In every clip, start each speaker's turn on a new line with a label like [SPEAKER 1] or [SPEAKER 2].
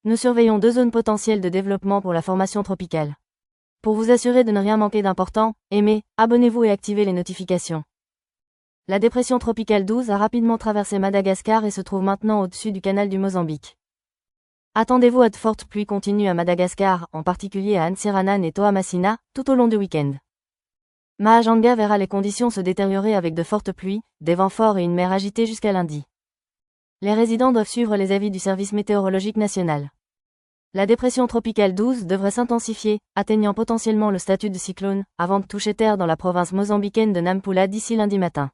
[SPEAKER 1] nous surveillons 2 zones potentielles de développement pour la formation tropicale. Pour vous assurer de ne rien manquer d'important, aimez, abonnez-vous et activez les notifications. La dépression tropicale 12 a rapidement traversé Madagascar et se trouve maintenant au-dessus du canal du Mozambique. Attendez-vous à de fortes pluies continues à Madagascar, en particulier à Antsiranan et Toamasina, tout au long du week-end. Mahajanga verra les conditions se détériorer avec de fortes pluies, des vents forts et une mer agitée jusqu'à lundi. Les résidents doivent suivre les avis du service météorologique national. La dépression tropicale 12 devrait s'intensifier, atteignant potentiellement le statut de cyclone, avant de toucher terre dans la province mozambicaine de Nampula d'ici lundi matin.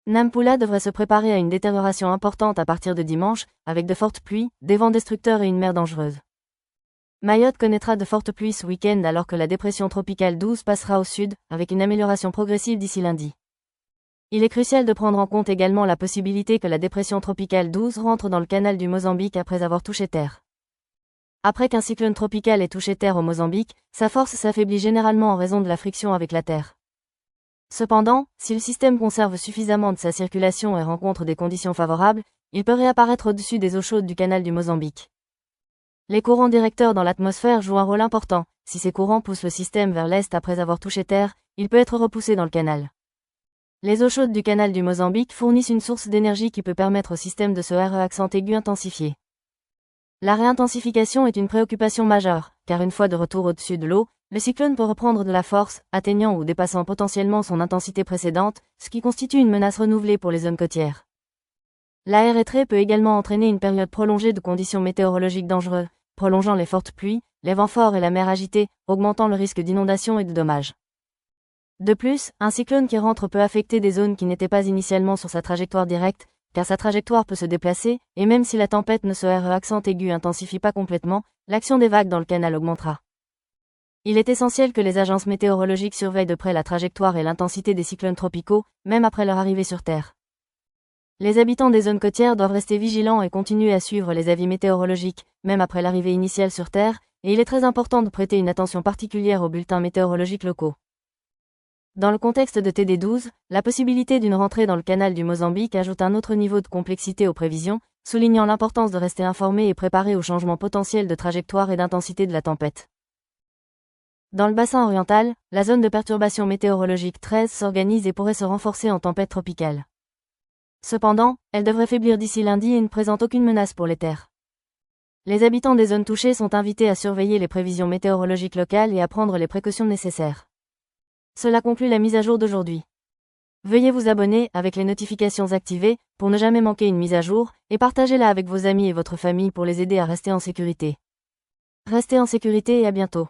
[SPEAKER 1] Nampula devrait se préparer à une détérioration importante à partir de dimanche, avec de fortes pluies, des vents destructeurs et une mer dangereuse. Mayotte connaîtra de fortes pluies ce week-end alors que la dépression tropicale 12 passera au sud, avec une amélioration progressive d'ici lundi. Il est crucial de prendre en compte également la possibilité que la dépression tropicale 12 rentre dans le canal du Mozambique après avoir touché terre. Après qu'un cyclone tropical ait touché terre au Mozambique, sa force s'affaiblit généralement en raison de la friction avec la terre. Cependant, si le système conserve suffisamment de sa circulation et rencontre des conditions favorables, il peut réapparaître au-dessus des eaux chaudes du canal du Mozambique. Les courants directeurs dans l'atmosphère jouent un rôle important. Si ces courants poussent le système vers l'est après avoir touché terre, il peut être repoussé dans le canal. Les eaux chaudes du canal du Mozambique fournissent une source d'énergie qui peut permettre au système de se accent aigu intensifié. La réintensification est une préoccupation majeure, car une fois de retour au-dessus de l'eau, le cyclone peut reprendre de la force, atteignant ou dépassant potentiellement son intensité précédente, ce qui constitue une menace renouvelée pour les zones côtières. L'air étré peut également entraîner une période prolongée de conditions météorologiques dangereuses, prolongeant les fortes pluies, les vents forts et la mer agitée, augmentant le risque d'inondation et de dommages. De plus, un cyclone qui rentre peut affecter des zones qui n'étaient pas initialement sur sa trajectoire directe, car sa trajectoire peut se déplacer, et même si la tempête ne se accent aigu intensifie pas complètement, l'action des vagues dans le canal augmentera. Il est essentiel que les agences météorologiques surveillent de près la trajectoire et l'intensité des cyclones tropicaux, même après leur arrivée sur Terre. Les habitants des zones côtières doivent rester vigilants et continuer à suivre les avis météorologiques, même après l'arrivée initiale sur Terre, et il est très important de prêter une attention particulière aux bulletins météorologiques locaux. Dans le contexte de TD12, la possibilité d'une rentrée dans le canal du Mozambique ajoute un autre niveau de complexité aux prévisions, soulignant l'importance de rester informé et préparé aux changements potentiels de trajectoire et d'intensité de la tempête. Dans le bassin oriental, la zone de perturbation météorologique 13 s'organise et pourrait se renforcer en tempête tropicale. Cependant, elle devrait faiblir d'ici lundi et ne présente aucune menace pour les terres. Les habitants des zones touchées sont invités à surveiller les prévisions météorologiques locales et à prendre les précautions nécessaires. Cela conclut la mise à jour d'aujourd'hui. Veuillez vous abonner, avec les notifications activées, pour ne jamais manquer une mise à jour, et partagez-la avec vos amis et votre famille pour les aider à rester en sécurité. Restez en sécurité et à bientôt.